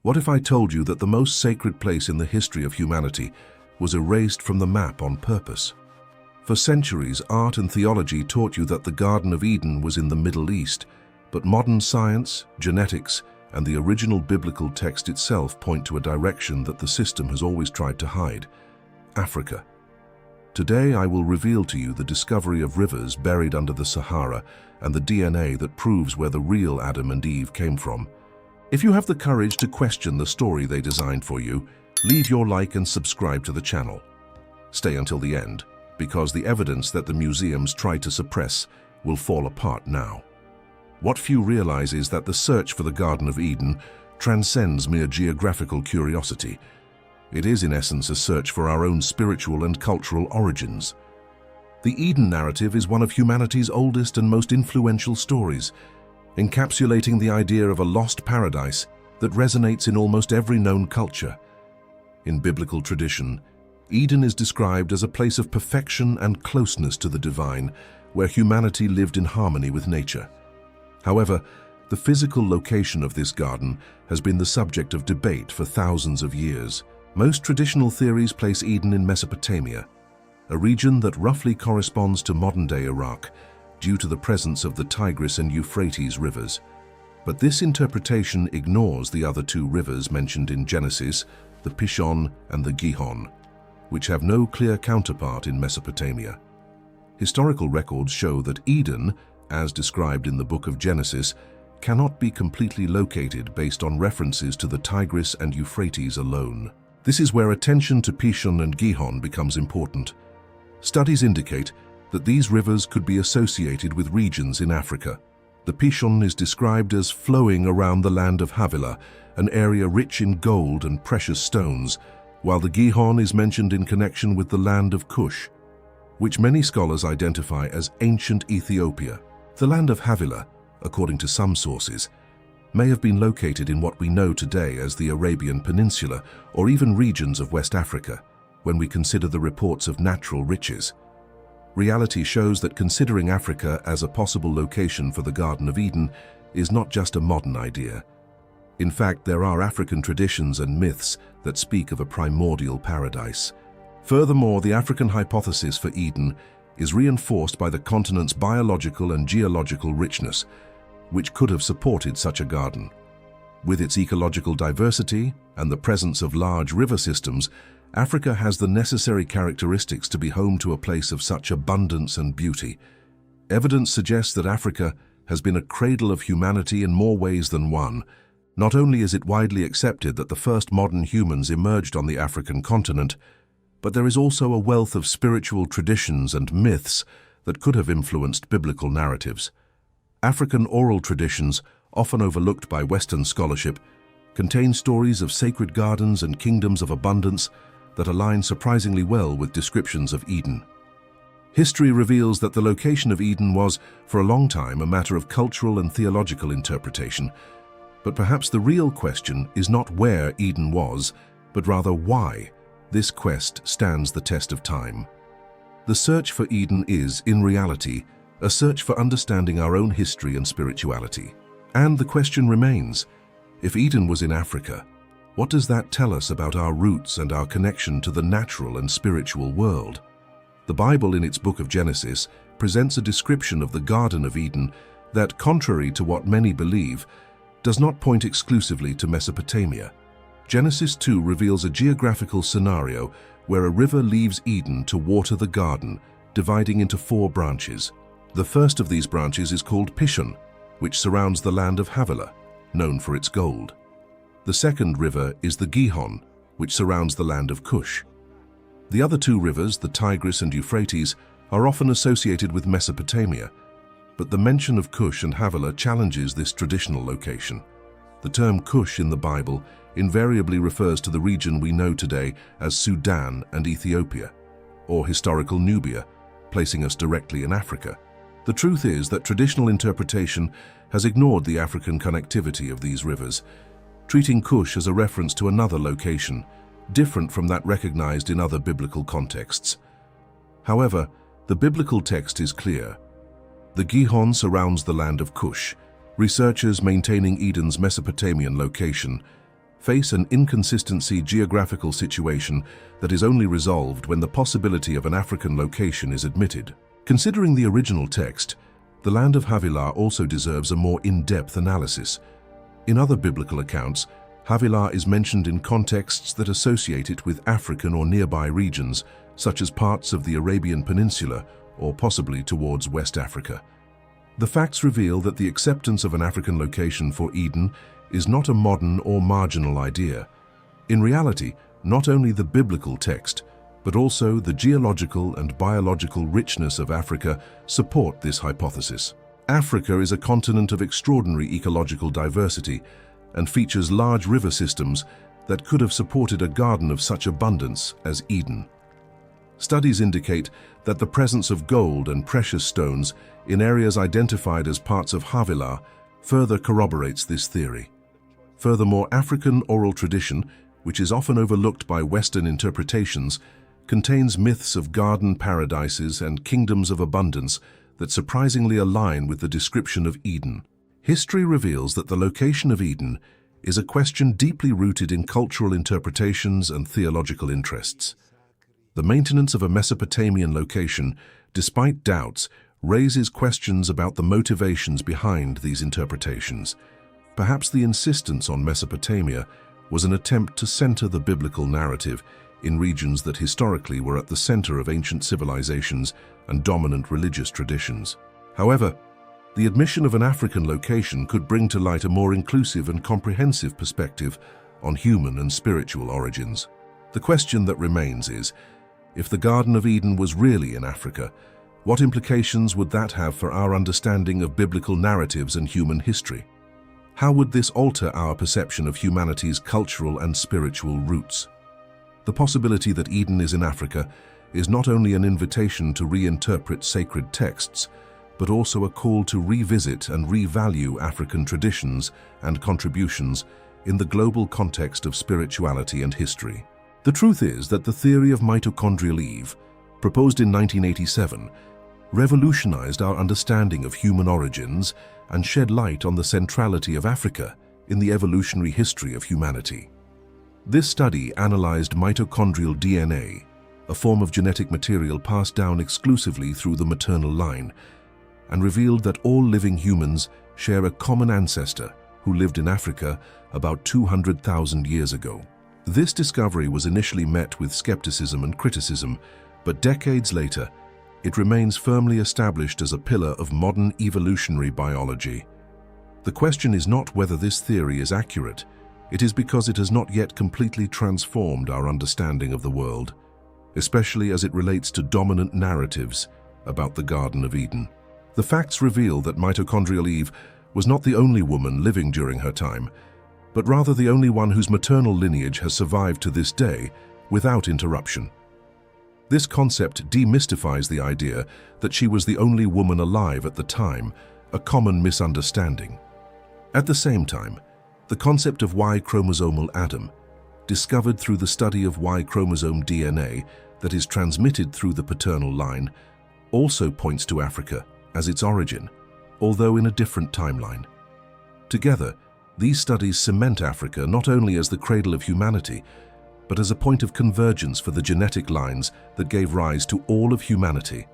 What if I told you that the most sacred place in the history of humanity was erased from the map on purpose? For centuries, art and theology taught you that the Garden of Eden was in the Middle East, but modern science, genetics, and the original biblical text itself point to a direction that the system has always tried to hide: Africa. Today I will reveal to you the discovery of rivers buried under the Sahara and the DNA that proves where the real Adam and Eve came from. If you have the courage to question the story they designed for you, leave your like and subscribe to the channel. Stay until the end, because the evidence that the museums tried to suppress will fall apart now. What few realize is that the search for the Garden of Eden transcends mere geographical curiosity. It is in essence a search for our own spiritual and cultural origins. The Eden narrative is one of humanity's oldest and most influential stories, encapsulating the idea of a lost paradise that resonates in almost every known culture. In biblical tradition, Eden is described as a place of perfection and closeness to the divine, where humanity lived in harmony with nature. However, the physical location of this garden has been the subject of debate for thousands of years. Most traditional theories place Eden in Mesopotamia, a region that roughly corresponds to modern-day Iraq, due to the presence of the Tigris and Euphrates rivers. But this interpretation ignores the other two rivers mentioned in Genesis, the Pishon and the Gihon, which have no clear counterpart in Mesopotamia. Historical records show that Eden, as described in the book of Genesis, cannot be completely located based on references to the Tigris and Euphrates alone. This is where attention to Pishon and Gihon becomes important. Studies indicate that these rivers could be associated with regions in Africa. The Pishon is described as flowing around the land of Havilah, an area rich in gold and precious stones, while the Gihon is mentioned in connection with the land of Cush, which many scholars identify as ancient Ethiopia. The land of Havilah, according to some sources, may have been located in what we know today as the Arabian Peninsula or even regions of West Africa, when we consider the reports of natural riches. Reality shows that considering Africa as a possible location for the Garden of Eden is not just a modern idea. In fact, there are African traditions and myths that speak of a primordial paradise. Furthermore, the African hypothesis for Eden is reinforced by the continent's biological and geological richness, which could have supported such a garden. With its ecological diversity and the presence of large river systems, Africa has the necessary characteristics to be home to a place of such abundance and beauty. Evidence suggests that Africa has been a cradle of humanity in more ways than one. Not only is it widely accepted that the first modern humans emerged on the African continent, but there is also a wealth of spiritual traditions and myths that could have influenced biblical narratives. African oral traditions, often overlooked by Western scholarship, contain stories of sacred gardens and kingdoms of abundance that align surprisingly well with descriptions of Eden. History reveals that the location of Eden was, for a long time, a matter of cultural and theological interpretation. But perhaps the real question is not where Eden was, but rather why this quest stands the test of time. The search for Eden is, in reality, a search for understanding our own history and spirituality. And the question remains, if Eden was in Africa, what does that tell us about our roots and our connection to the natural and spiritual world? The Bible, in its book of Genesis, presents a description of the Garden of Eden that, contrary to what many believe, does not point exclusively to Mesopotamia. Genesis 2 reveals a geographical scenario where a river leaves Eden to water the garden, dividing into 4 branches. The first of these branches is called Pishon, which surrounds the land of Havilah, known for its gold. The second river is the Gihon, which surrounds the land of Cush. The other 2 rivers, the Tigris and Euphrates, are often associated with Mesopotamia, but the mention of Cush and Havilah challenges this traditional location. The term Cush in the Bible invariably refers to the region we know today as Sudan and Ethiopia, or historical Nubia, placing us directly in Africa. The truth is that traditional interpretation has ignored the African connectivity of these rivers, treating Cush as a reference to another location, different from that recognized in other biblical contexts. However, the biblical text is clear. The Gihon surrounds the land of Cush, researchers maintaining Eden's Mesopotamian location, face an inconsistency geographical situation that is only resolved when the possibility of an African location is admitted. Considering the original text, the land of Havilah also deserves a more in-depth analysis. In other biblical accounts, Havilah is mentioned in contexts that associate it with African or nearby regions, such as parts of the Arabian Peninsula or possibly towards West Africa. The facts reveal that the acceptance of an African location for Eden is not a modern or marginal idea. In reality, not only the biblical text, but also the geological and biological richness of Africa support this hypothesis. Africa is a continent of extraordinary ecological diversity and features large river systems that could have supported a garden of such abundance as Eden. Studies indicate that the presence of gold and precious stones in areas identified as parts of Havilah further corroborates this theory. Furthermore, African oral tradition, which is often overlooked by Western interpretations, contains myths of garden paradises and kingdoms of abundance that surprisingly align with the description of Eden. History reveals that the location of Eden is a question deeply rooted in cultural interpretations and theological interests. The maintenance of a Mesopotamian location, despite doubts, raises questions about the motivations behind these interpretations. Perhaps the insistence on Mesopotamia was an attempt to center the biblical narrative in regions that historically were at the center of ancient civilizations and dominant religious traditions. However, the admission of an African location could bring to light a more inclusive and comprehensive perspective on human and spiritual origins. The question that remains is, if the Garden of Eden was really in Africa, what implications would that have for our understanding of biblical narratives and human history? How would this alter our perception of humanity's cultural and spiritual roots? The possibility that Eden is in Africa is not only an invitation to reinterpret sacred texts, but also a call to revisit and revalue African traditions and contributions in the global context of spirituality and history. The truth is that the theory of mitochondrial Eve, proposed in 1987, revolutionized our understanding of human origins and shed light on the centrality of Africa in the evolutionary history of humanity. This study analyzed mitochondrial DNA, a form of genetic material passed down exclusively through the maternal line, and revealed that all living humans share a common ancestor who lived in Africa about 200,000 years ago. This discovery was initially met with skepticism and criticism, but decades later, it remains firmly established as a pillar of modern evolutionary biology. The question is not whether this theory is accurate, it is because it has not yet completely transformed our understanding of the world, especially as it relates to dominant narratives about the Garden of Eden. The facts reveal that mitochondrial Eve was not the only woman living during her time, but rather the only one whose maternal lineage has survived to this day without interruption. This concept demystifies the idea that she was the only woman alive at the time, a common misunderstanding. At the same time, the concept of Y-chromosomal Adam, discovered through the study of Y-chromosome DNA that is transmitted through the paternal line, also points to Africa as its origin, although in a different timeline. Together, these studies cement Africa not only as the cradle of humanity, but as a point of convergence for the genetic lines that gave rise to all of humanity.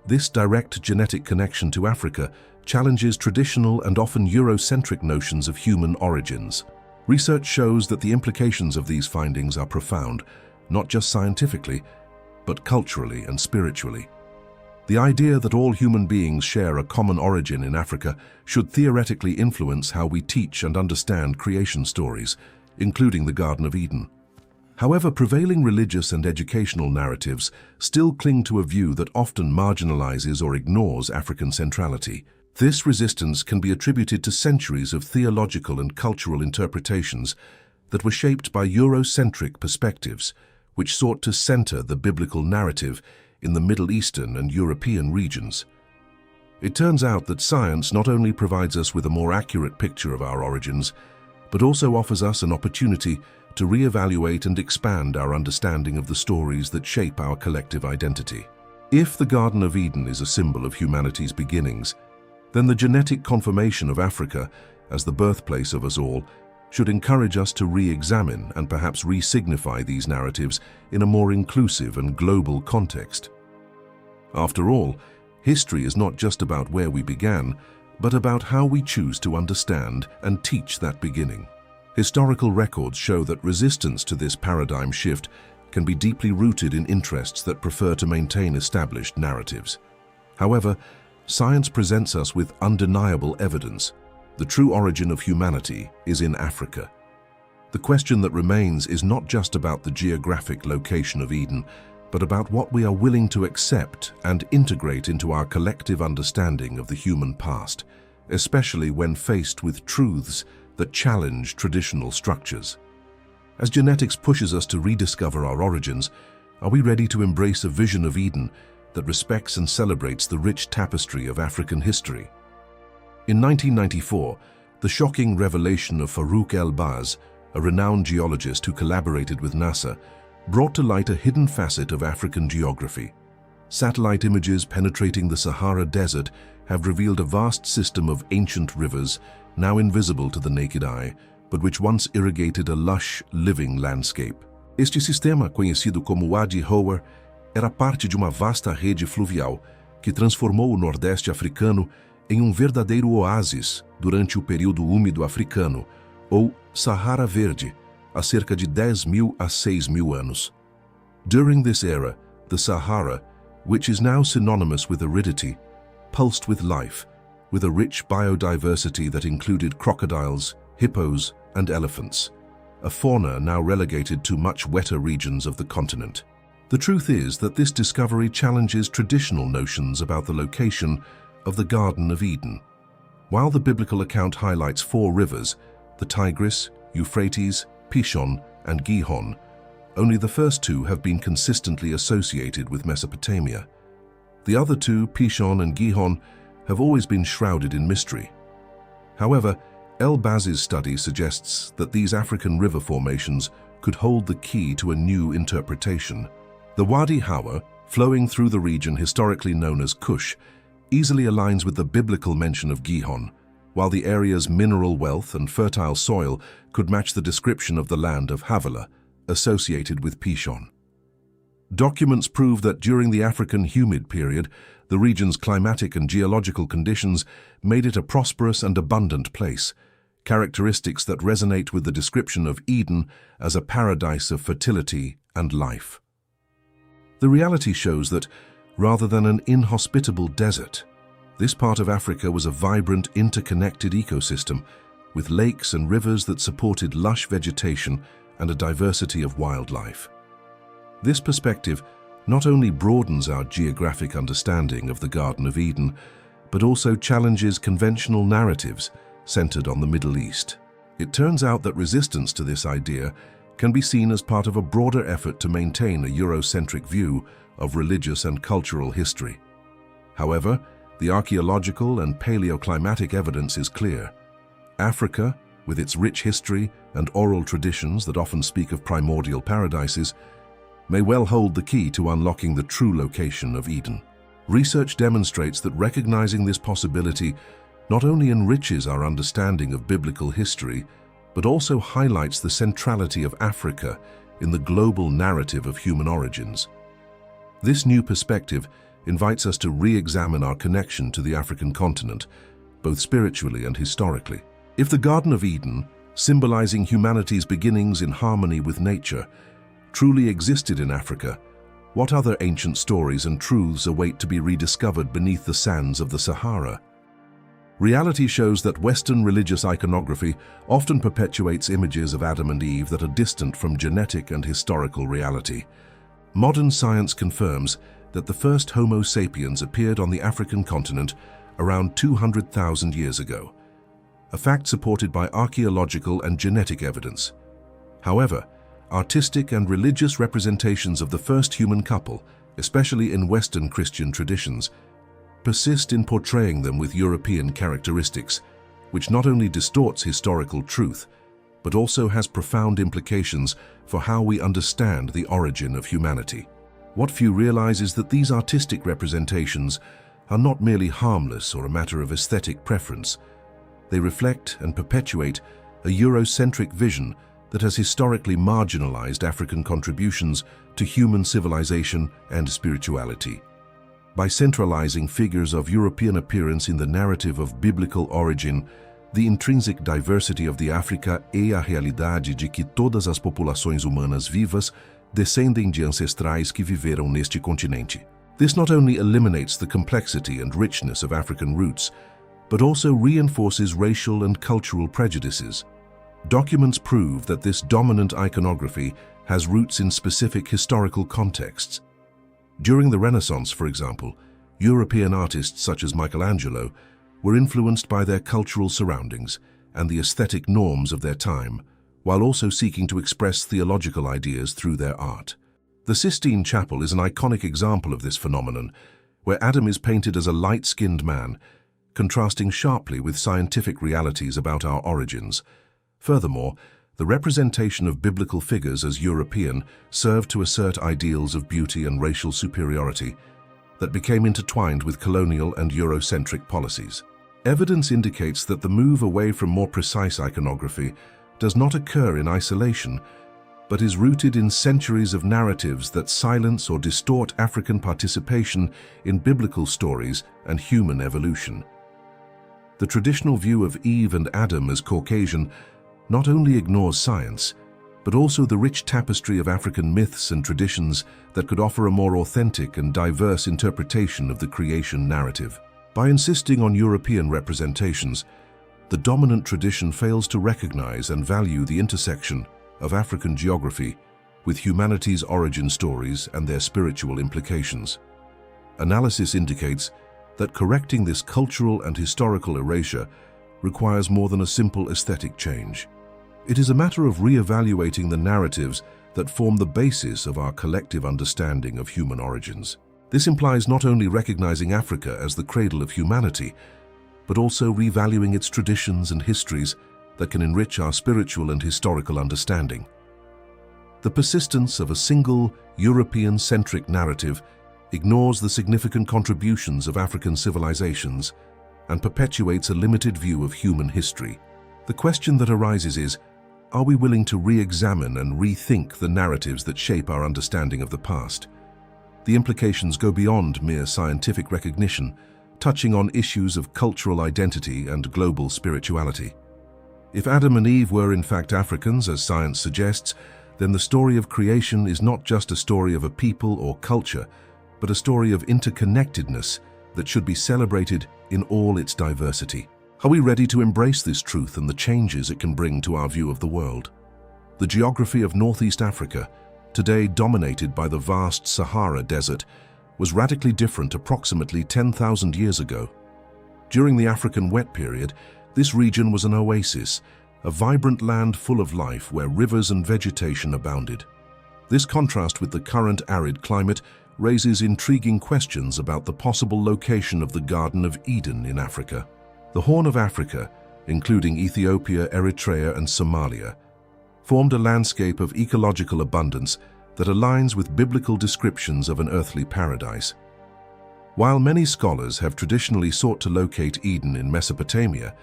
This direct genetic connection to Africa challenges traditional and often Eurocentric notions of human origins. Research shows that the implications of these findings are profound, not just scientifically, but culturally and spiritually. The idea that all human beings share a common origin in Africa should theoretically influence how we teach and understand creation stories, including the Garden of Eden. However, prevailing religious and educational narratives still cling to a view that often marginalizes or ignores African centrality. This resistance can be attributed to centuries of theological and cultural interpretations that were shaped by Eurocentric perspectives, which sought to center the biblical narrative in the Middle Eastern and European regions. It turns out that science not only provides us with a more accurate picture of our origins, but also offers us an opportunity to reevaluate and expand our understanding of the stories that shape our collective identity. If the Garden of Eden is a symbol of humanity's beginnings, then the genetic confirmation of Africa as the birthplace of us all should encourage us to re-examine and perhaps re-signify these narratives in a more inclusive and global context. After all, history is not just about where we began, but about how we choose to understand and teach that beginning. Historical records show that resistance to this paradigm shift can be deeply rooted in interests that prefer to maintain established narratives. However, science presents us with undeniable evidence. The true origin of humanity is in Africa. The question that remains is not just about the geographic location of Eden, but about what we are willing to accept and integrate into our collective understanding of the human past, especially when faced with truths that challenge traditional structures. As genetics pushes us to rediscover our origins, are we ready to embrace a vision of Eden that respects and celebrates the rich tapestry of African history? In 1994, the shocking revelation of Farouk El-Baz, a renowned geologist who collaborated with NASA, brought to light a hidden facet of African geography. Satellite images penetrating the Sahara Desert have revealed a vast system of ancient rivers, now invisible to the naked eye, but which once irrigated a lush, living landscape. Este sistema, conhecido como Wadi Hower, era parte de uma vasta rede fluvial que transformou o Nordeste africano em um verdadeiro oásis durante o período úmido africano, ou Sahara Verde, há cerca de 10.000 a 6.000 anos. During this era, the Sahara, which is now synonymous with aridity, pulsed with life, with a rich biodiversity that included crocodiles, hippos, and elephants, a fauna now relegated to much wetter regions of the continent. The truth is that this discovery challenges traditional notions about the location of the Garden of Eden. While the biblical account highlights 4 rivers, the Tigris, Euphrates, Pishon, and Gihon, only the first 2 have been consistently associated with Mesopotamia. The other 2, Pishon and Gihon, have always been shrouded in mystery. However, El-Baz's study suggests that these African river formations could hold the key to a new interpretation. The Wadi Hawa, flowing through the region historically known as Kush, easily aligns with the biblical mention of Gihon, while the area's mineral wealth and fertile soil could match the description of the land of Havilah, associated with Pishon. Documents prove that during the African humid period, the region's climatic and geological conditions made it a prosperous and abundant place, characteristics that resonate with the description of Eden as a paradise of fertility and life. The reality shows that, rather than an inhospitable desert, this part of Africa was a vibrant, interconnected ecosystem, with lakes and rivers that supported lush vegetation and a diversity of wildlife. This perspective not only broadens our geographic understanding of the Garden of Eden, but also challenges conventional narratives centered on the Middle East. It turns out that resistance to this idea can be seen as part of a broader effort to maintain a Eurocentric view of religious and cultural history. However, the archaeological and paleoclimatic evidence is clear. Africa, with its rich history and oral traditions that often speak of primordial paradises, may well hold the key to unlocking the true location of Eden. Research demonstrates that recognizing this possibility not only enriches our understanding of biblical history, but also highlights the centrality of Africa in the global narrative of human origins. This new perspective invites us to re-examine our connection to the African continent, both spiritually and historically. If the Garden of Eden, symbolizing humanity's beginnings in harmony with nature, truly existed in Africa, what other ancient stories and truths await to be rediscovered beneath the sands of the Sahara? Reality shows that Western religious iconography often perpetuates images of Adam and Eve that are distant from genetic and historical reality. Modern science confirms that the first Homo sapiens appeared on the African continent around 200,000 years ago, a fact supported by archaeological and genetic evidence. However, artistic and religious representations of the first human couple, especially in Western Christian traditions, persist in portraying them with European characteristics, which not only distorts historical truth, but also has profound implications for how we understand the origin of humanity. What few realize is that these artistic representations are not merely harmless or a matter of aesthetic preference. They reflect and perpetuate a Eurocentric vision that has historically marginalized African contributions to human civilization and spirituality. By centralizing figures of European appearance in the narrative of biblical origin, the intrinsic diversity of the África é a realidade de que todas as populações humanas vivas descendem de ancestrais que viveram neste continente. This not only eliminates the complexity and richness of African roots, but also reinforces racial and cultural prejudices. Documents prove that this dominant iconography has roots in specific historical contexts. During the Renaissance, for example, European artists such as Michelangelo were influenced by their cultural surroundings and the aesthetic norms of their time, while also seeking to express theological ideas through their art. The Sistine Chapel is an iconic example of this phenomenon, where Adam is painted as a light-skinned man, contrasting sharply with scientific realities about our origins. Furthermore, the representation of biblical figures as European served to assert ideals of beauty and racial superiority that became intertwined with colonial and Eurocentric policies. Evidence indicates that the move away from more precise iconography does not occur in isolation, but is rooted in centuries of narratives that silence or distort African participation in biblical stories and human evolution. The traditional view of Eve and Adam as Caucasian not only ignores science, but also the rich tapestry of African myths and traditions that could offer a more authentic and diverse interpretation of the creation narrative. By insisting on European representations, the dominant tradition fails to recognize and value the intersection of African geography with humanity's origin stories and their spiritual implications. Analysis indicates that correcting this cultural and historical erasure requires more than a simple aesthetic change. It is a matter of re-evaluating the narratives that form the basis of our collective understanding of human origins. This implies not only recognizing Africa as the cradle of humanity, but also revaluing its traditions and histories that can enrich our spiritual and historical understanding. The persistence of a single European-centric narrative ignores the significant contributions of African civilizations and perpetuates a limited view of human history. The question that arises is, are we willing to re-examine and rethink the narratives that shape our understanding of the past? The implications go beyond mere scientific recognition, touching on issues of cultural identity and global spirituality. If Adam and Eve were in fact Africans, as science suggests, then the story of creation is not just a story of a people or culture, but a story of interconnectedness that should be celebrated in all its diversity. Are we ready to embrace this truth and the changes it can bring to our view of the world? The geography of Northeast Africa, today dominated by the vast Sahara Desert, was radically different approximately 10,000 years ago. During the African wet period, this region was an oasis, a vibrant land full of life where rivers and vegetation abounded. This contrast with the current arid climate raises intriguing questions about the possible location of the Garden of Eden in Africa. The Horn of Africa, including Ethiopia, Eritrea, and Somalia, formed a landscape of ecological abundance that aligns with biblical descriptions of an earthly paradise. While many scholars have traditionally sought to locate Eden in Mesopotamia,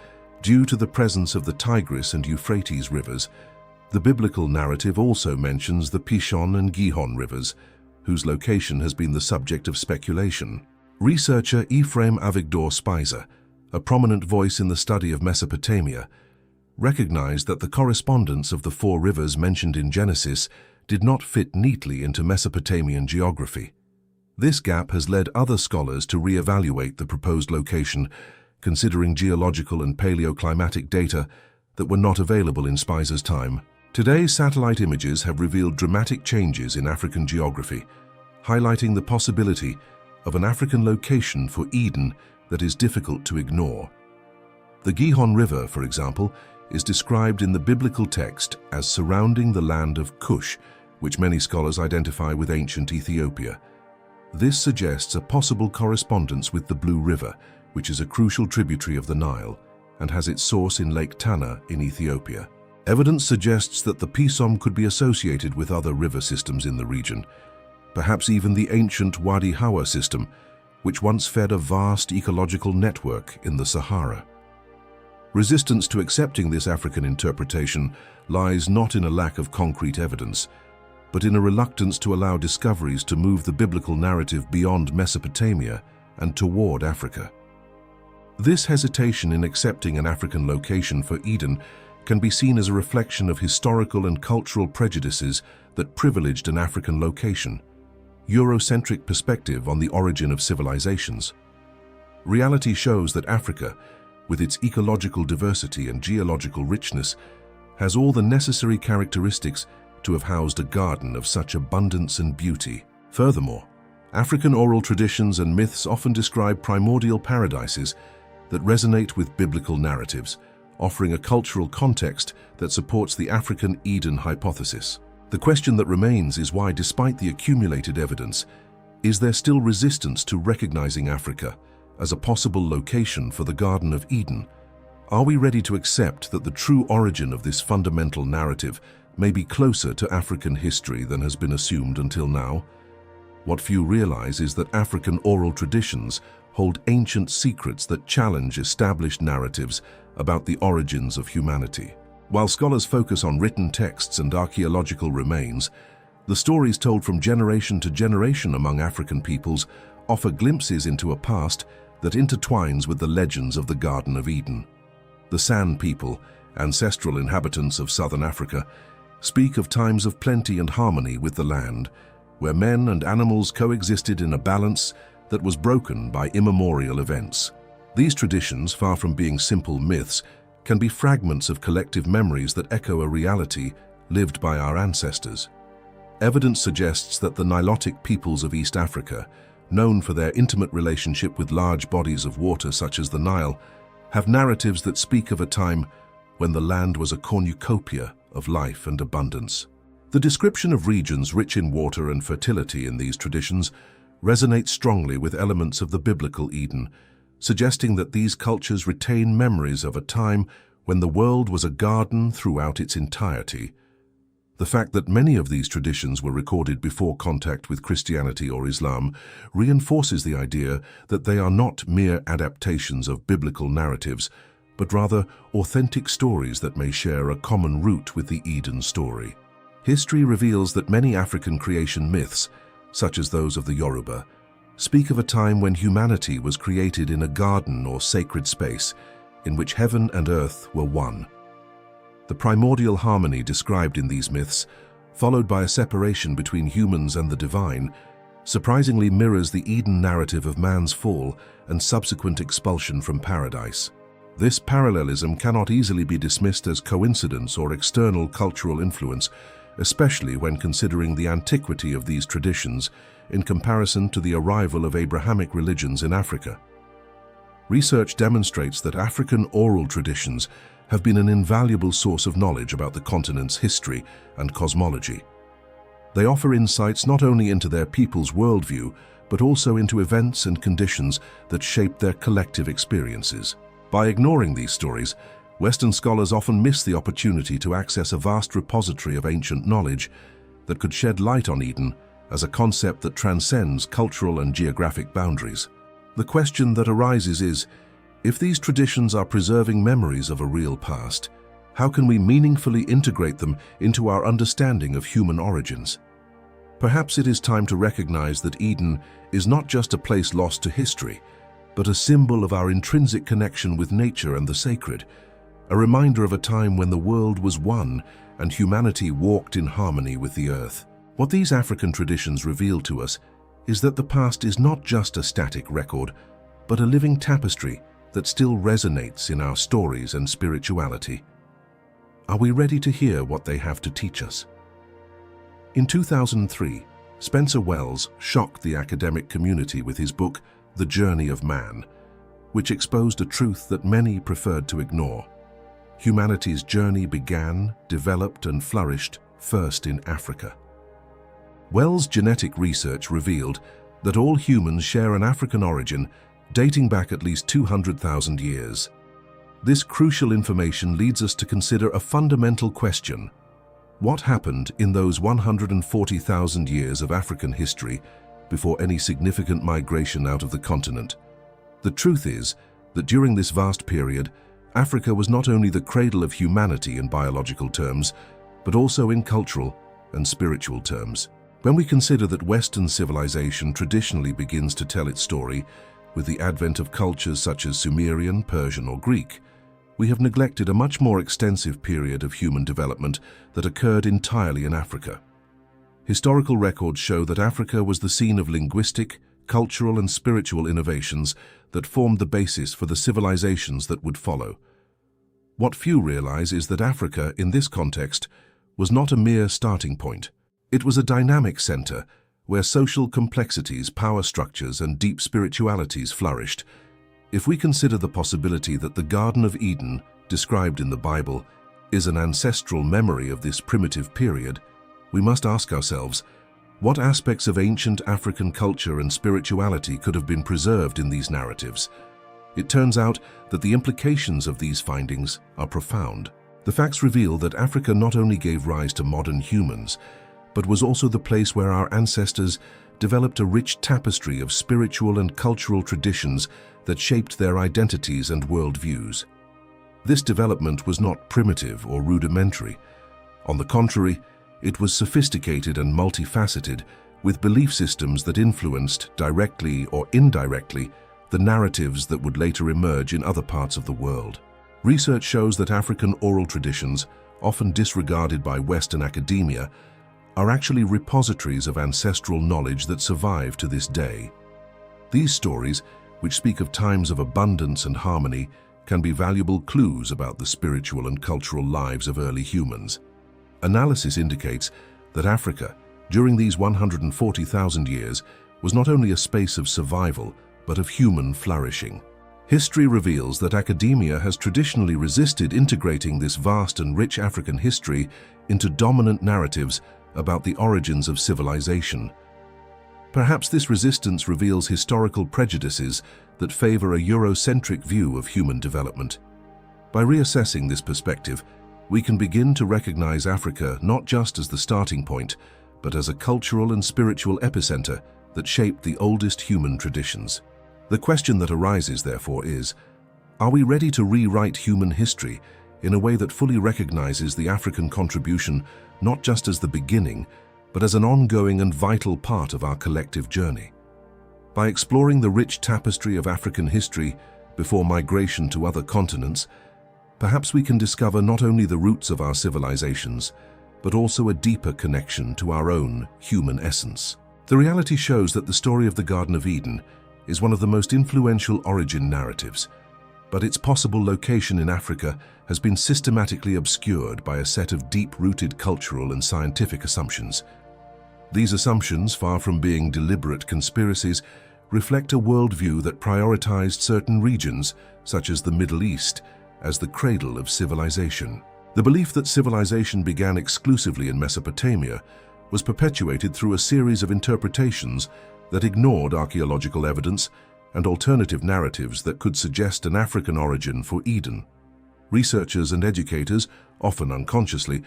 due to the presence of the Tigris and Euphrates rivers, the biblical narrative also mentions the Pishon and Gihon rivers, whose location has been the subject of speculation. Researcher Ephraim Avigdor Spicer, a prominent voice in the study of Mesopotamia, recognized that the correspondence of the four rivers mentioned in Genesis did not fit neatly into Mesopotamian geography. This gap has led other scholars to re-evaluate the proposed location, considering geological and paleoclimatic data that were not available in Spizer's time. Today's satellite images have revealed dramatic changes in African geography, highlighting the possibility of an African location for Eden that is difficult to ignore. The Gihon River, for example, is described in the biblical text as surrounding the land of Cush, which many scholars identify with ancient Ethiopia. This suggests a possible correspondence with the Blue River, which is a crucial tributary of the Nile and has its source in Lake Tana in Ethiopia. Evidence suggests that the Pishon could be associated with other river systems in the region, perhaps even the ancient Wadi Hawa system, which once fed a vast ecological network in the Sahara. Resistance to accepting this African interpretation lies not in a lack of concrete evidence, but in a reluctance to allow discoveries to move the biblical narrative beyond Mesopotamia and toward Africa. This hesitation in accepting an African location for Eden can be seen as a reflection of historical and cultural prejudices that privileged an African location, Eurocentric perspective on the origin of civilizations. Reality shows that Africa, with its ecological diversity and geological richness, has all the necessary characteristics to have housed a garden of such abundance and beauty. Furthermore, African oral traditions and myths often describe primordial paradises that resonate with biblical narratives, offering a cultural context that supports the African Eden hypothesis. The question that remains is why, despite the accumulated evidence, is there still resistance to recognizing Africa as a possible location for the Garden of Eden? Are we ready to accept that the true origin of this fundamental narrative may be closer to African history than has been assumed until now? What few realize is that African oral traditions hold ancient secrets that challenge established narratives about the origins of humanity. While scholars focus on written texts and archaeological remains, the stories told from generation to generation among African peoples offer glimpses into a past that intertwines with the legends of the Garden of Eden. The San people, ancestral inhabitants of southern Africa, speak of times of plenty and harmony with the land, where men and animals coexisted in a balance that was broken by immemorial events. These traditions, far from being simple myths, can be fragments of collective memories that echo a reality lived by our ancestors. Evidence suggests that the Nilotic peoples of East Africa, known for their intimate relationship with large bodies of water such as the Nile, have narratives that speak of a time when the land was a cornucopia of life and abundance. The description of regions rich in water and fertility in these traditions resonates strongly with elements of the biblical Eden, suggesting that these cultures retain memories of a time when the world was a garden throughout its entirety. The fact that many of these traditions were recorded before contact with Christianity or Islam reinforces the idea that they are not mere adaptations of biblical narratives, but rather authentic stories that may share a common root with the Eden story. History reveals that many African creation myths, such as those of the Yoruba, speak of a time when humanity was created in a garden or sacred space in which heaven and earth were one. The primordial harmony described in these myths, followed by a separation between humans and the divine, surprisingly mirrors the Eden narrative of man's fall and subsequent expulsion from paradise. This parallelism cannot easily be dismissed as coincidence or external cultural influence, especially when considering the antiquity of these traditions in comparison to the arrival of Abrahamic religions in Africa. Research demonstrates that African oral traditions have been an invaluable source of knowledge about the continent's history and cosmology. They offer insights not only into their people's worldview, but also into events and conditions that shaped their collective experiences. By ignoring these stories, Western scholars often miss the opportunity to access a vast repository of ancient knowledge that could shed light on Eden as a concept that transcends cultural and geographic boundaries. The question that arises is, if these traditions are preserving memories of a real past, how can we meaningfully integrate them into our understanding of human origins? Perhaps it is time to recognize that Eden is not just a place lost to history, but a symbol of our intrinsic connection with nature and the sacred, a reminder of a time when the world was one and humanity walked in harmony with the earth. What these African traditions reveal to us is that the past is not just a static record, but a living tapestry that still resonates in our stories and spirituality. Are we ready to hear what they have to teach us? In 2003, Spencer Wells shocked the academic community with his book, The Journey of Man, which exposed a truth that many preferred to ignore. Humanity's journey began, developed, and flourished first in Africa. Wells' genetic research revealed that all humans share an African origin dating back at least 200,000 years. This crucial information leads us to consider a fundamental question. What happened in those 140,000 years of African history before any significant migration out of the continent? The truth is that during this vast period, Africa was not only the cradle of humanity in biological terms, but also in cultural and spiritual terms. When we consider that Western civilization traditionally begins to tell its story with the advent of cultures such as Sumerian, Persian, or Greek, we have neglected a much more extensive period of human development that occurred entirely in Africa. Historical records show that Africa was the scene of linguistic, cultural, and spiritual innovations that formed the basis for the civilizations that would follow. What few realize is that Africa, in this context, was not a mere starting point. It was a dynamic center where social complexities, power structures, and deep spiritualities flourished. If we consider the possibility that the Garden of Eden, described in the Bible, is an ancestral memory of this primitive period, we must ask ourselves, what aspects of ancient African culture and spirituality could have been preserved in these narratives? It turns out that the implications of these findings are profound. The facts reveal that Africa not only gave rise to modern humans, but was also the place where our ancestors developed a rich tapestry of spiritual and cultural traditions that shaped their identities and worldviews. This development was not primitive or rudimentary. On the contrary, it was sophisticated and multifaceted, with belief systems that influenced, directly or indirectly, the narratives that would later emerge in other parts of the world. Research shows that African oral traditions, often disregarded by Western academia, are actually repositories of ancestral knowledge that survive to this day. These stories, which speak of times of abundance and harmony, can be valuable clues about the spiritual and cultural lives of early humans. Analysis indicates that Africa, during these 140,000 years, was not only a space of survival, but of human flourishing. History reveals that academia has traditionally resisted integrating this vast and rich African history into dominant narratives about the origins of civilization. Perhaps this resistance reveals historical prejudices that favor a Eurocentric view of human development. By reassessing this perspective, we can begin to recognize Africa not just as the starting point, but as a cultural and spiritual epicenter that shaped the oldest human traditions. The question that arises, therefore, is, are we ready to rewrite human history in a way that fully recognizes the African contribution not just as the beginning, but as an ongoing and vital part of our collective journey? By exploring the rich tapestry of African history before migration to other continents, perhaps we can discover not only the roots of our civilizations, but also a deeper connection to our own human essence. The reality shows that the story of the Garden of Eden is one of the most influential origin narratives, but its possible location in Africa has been systematically obscured by a set of deep-rooted cultural and scientific assumptions. These assumptions, far from being deliberate conspiracies, reflect a worldview that prioritized certain regions, such as the Middle East, as the cradle of civilization. The belief that civilization began exclusively in Mesopotamia was perpetuated through a series of interpretations that ignored archaeological evidence and alternative narratives that could suggest an African origin for Eden. Researchers and educators, often unconsciously,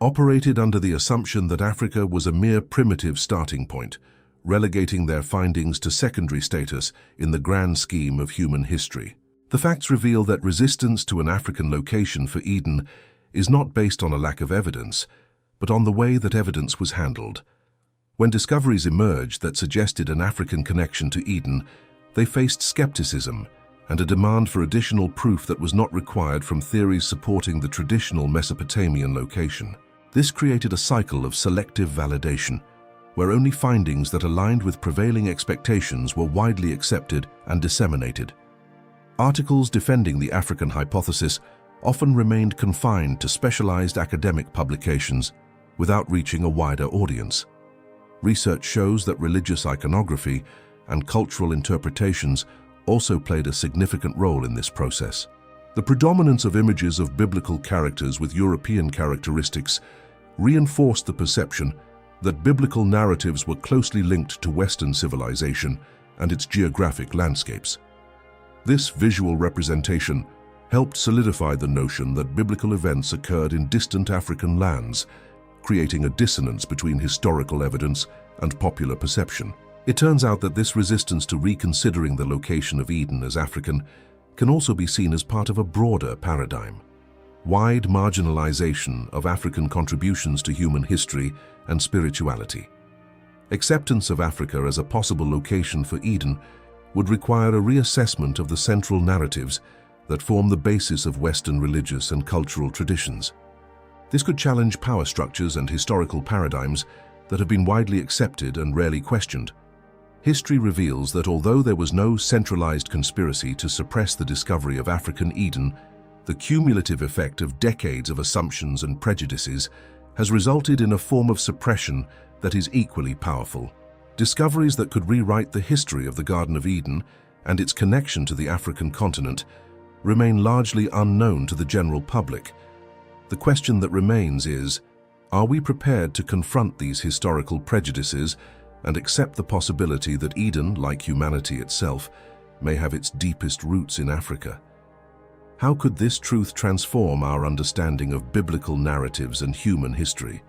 operated under the assumption that Africa was a mere primitive starting point, relegating their findings to secondary status in the grand scheme of human history. The facts reveal that resistance to an African location for Eden is not based on a lack of evidence, but on the way that evidence was handled. When discoveries emerged that suggested an African connection to Eden, they faced skepticism and a demand for additional proof that was not required from theories supporting the traditional Mesopotamian location. This created a cycle of selective validation, where only findings that aligned with prevailing expectations were widely accepted and disseminated. Articles defending the African hypothesis often remained confined to specialized academic publications without reaching a wider audience. Research shows that religious iconography and cultural interpretations also played a significant role in this process. The predominance of images of biblical characters with European characteristics reinforced the perception that biblical narratives were closely linked to Western civilization and its geographic landscapes. This visual representation helped solidify the notion that biblical events occurred in distant African lands, creating a dissonance between historical evidence and popular perception. It turns out that this resistance to reconsidering the location of Eden as African can also be seen as part of a broader paradigm. Wide marginalization of African contributions to human history and spirituality. Acceptance of Africa as a possible location for Eden would require a reassessment of the central narratives that form the basis of Western religious and cultural traditions. This could challenge power structures and historical paradigms that have been widely accepted and rarely questioned. History reveals that although there was no centralized conspiracy to suppress the discovery of African Eden, the cumulative effect of decades of assumptions and prejudices has resulted in a form of suppression that is equally powerful. Discoveries that could rewrite the history of the Garden of Eden and its connection to the African continent remain largely unknown to the general public. The question that remains is, are we prepared to confront these historical prejudices and accept the possibility that Eden, like humanity itself, may have its deepest roots in Africa? How could this truth transform our understanding of biblical narratives and human history?